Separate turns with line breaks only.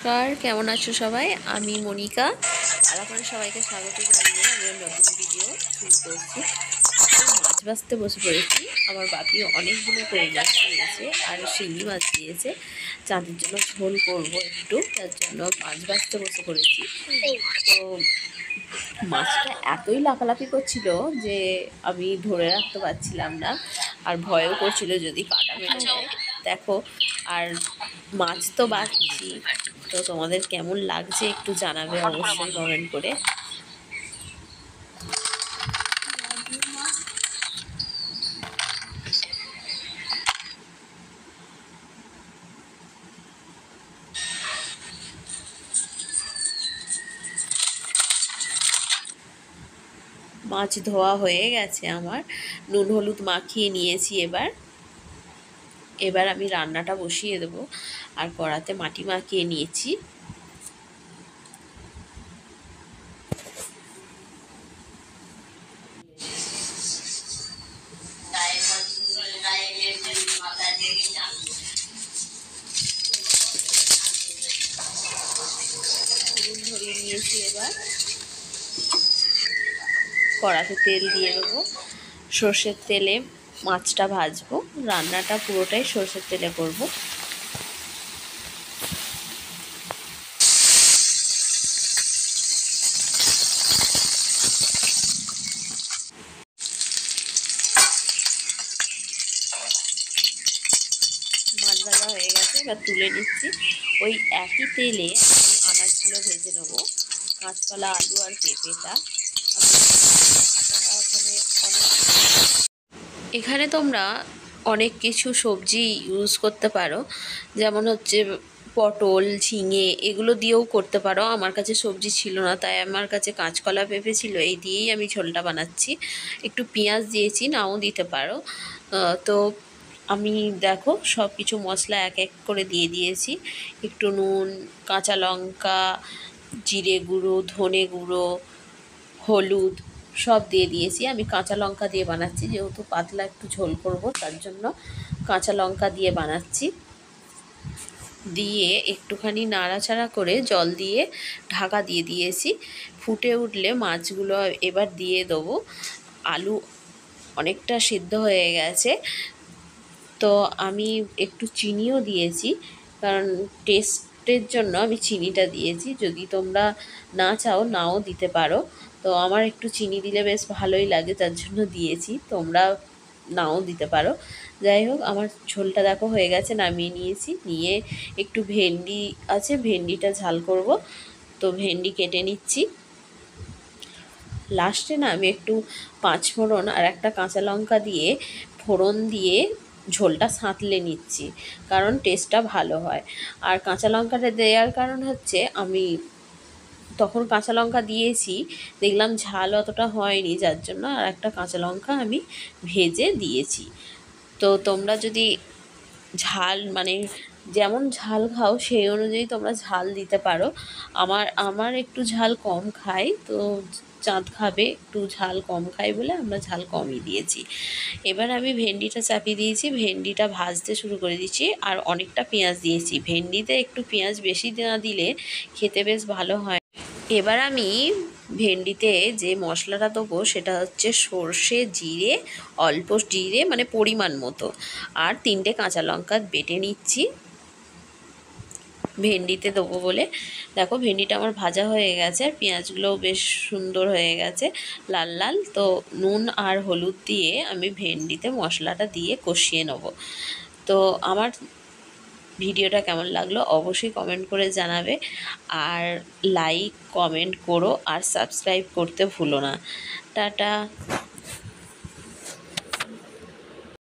নমস্কার, কেমন আছো সবাই? আমি মনিকা আর আপনাদের সবাইকে স্বাগত জানিয়ে আমি নতুন ভিডিও শুরু করছি। মাছ ভাজতে বসে পড়েছি। আমার বাপি অনেকগুলো কই মাছ দিয়েছে আর শিঙি মাছ দিয়েছে। চাঁদের জন্য ঝোল করব একটু, তার জন্য মাছ ভাজতে বসে পড়েছি। তো মাছটা এতই লাফালাফি করছিল যে আমি ধরে রাখতে পারছিলাম না, আর ভয়ও করছিল যদি কাটা মেরে যায়। দেখো, আর মাছ তো বাছছি, তো তোমাদের কেমন লাগছে একটু জানাবে অবশ্যই কমেন্ট করে। মাছ ধোয়া হয়ে গেছে আমার, নুন হলুদ মাখিয়ে নিয়েছি। এবার আমি রান্নাটা বসিয়ে দেবো। আর কড়াতে মাটি মাখিয়ে নিয়েছি। নুন ধরিয়ে নিয়েছি। এবার কড়াতে তেল দিয়ে দেবো। সর্ষের তেলে মাছটা ভাজবো। রান্নাটা পুরোটাই সর্ষের তেলে করব। মাছ ভাজা হয়ে গেছে, এবার তুলে নিচ্ছি। ওই একই তেলে আমি আনাজগুলো ভেজে নেবো। কাঁচকলা, আলু আর পেঁপেটা এখানে তোমরা অনেক কিছু সবজি ইউজ করতে পারো, যেমন হচ্ছে পটল, ঝিঙে, এগুলো দিয়েও করতে পারো। আমার কাছে সবজি ছিল না, তাই আমার কাছে কাঁচকলা, পেঁপে ছিল, এই দিয়েই আমি ঝোলটা বানাচ্ছি। একটু পেঁয়াজ দিয়েছি, নাও দিতে পারো। তো আমি দেখো সব কিছু মশলা এক এক করে দিয়ে দিয়েছি। একটু নুন, কাঁচা লঙ্কা, জিরে গুঁড়ো, ধনে গুঁড়ো, হলুদ সব দিয়ে দিয়েছি। আমি কাঁচা লঙ্কা দিয়ে বানাচ্ছি, যেহেতু পাতলা একটু ঝোল করব, তার জন্য কাঁচা লঙ্কা দিয়ে বানাচ্ছি। দিয়ে একটুখানি নাড়াচাড়া করে জল দিয়ে ঢাকা দিয়ে দিয়েছি। ফুটে উঠলে মাছগুলো এবার দিয়ে দেবো। আলু অনেকটা সিদ্ধ হয়ে গেছে, তো আমি একটু চিনিও দিয়েছি, কারণ টেস্টের জন্য আমি চিনিটা দিয়েছি। যদি তোমরা না চাও নাও দিতে পারো, তো আমার একটু চিনি দিলে বেশ ভালোই লাগে, তার জন্য দিয়েছি। তোমরা নাও দিতে পারো। যাই হোক, আমার ঝোলটা দেখো হয়ে গেছে, নামিয়ে নিয়েছি। নিয়ে একটু ভেন্ডি আছে, ভেন্ডিটা ঝাল করব, তো ভেন্ডি কেটে নিচ্ছি। লাস্টে না আমি একটু পাঁচফোড়ন আর একটা কাঁচা লঙ্কা দিয়ে ফোড়ন দিয়ে ঝোলটা সাঁতলে নিচ্ছি, কারণ টেস্টটা ভালো হয়। আর কাঁচা লঙ্কাটা দেওয়ার কারণ হচ্ছে, আমি তখন কাঁচা লঙ্কা দিয়েছি, দেখলাম ঝাল অতটা হয়নি, যার জন্য আর একটা কাঁচা লঙ্কা আমি ভেজে দিয়েছি। তো তোমরা যদি ঝাল মানে যেমন ঝাল খাও সেই অনুযায়ী তোমরা ঝাল দিতে পারো। আমার একটু ঝাল কম খাই, তো চাঁদ খাবে একটু ঝাল কম খাই বলে আমরা ঝাল কমই দিয়েছি। এবার আমি ভেন্ডিটা চাপিয়ে দিয়েছি, ভেন্ডিটা ভাজতে শুরু করে দিচ্ছি। আর অনেকটা পেঁয়াজ দিয়েছি, ভেন্ডিতে একটু পেঁয়াজ বেশি না দিলে খেতে বেশ ভালো হয়। এবার আমি ভেন্ডিতে যে মশলাটা দেবো সেটা হচ্ছে সর্ষে, জিরে, অল্প জিরে মানে পরিমাণ মতো, আর 3টে কাঁচা লঙ্কা বেটে নিচ্ছি ভেন্ডিতে দেবো বলে। দেখো ভেন্ডিটা আমার ভাজা হয়ে গেছে, আর পেঁয়াজগুলোও বেশ সুন্দর হয়ে গেছে, লাল লাল। তো নুন আর হলুদ দিয়ে আমি ভেন্ডিতে মশলাটা দিয়ে কষিয়ে নেব। তো আমার ভিডিওটা কেমন লাগলো অবশ্যই কমেন্ট করে জানাবে, আর লাইক কমেন্ট করো, আর সাবস্ক্রাইব করতে ভুলো না। টাটা।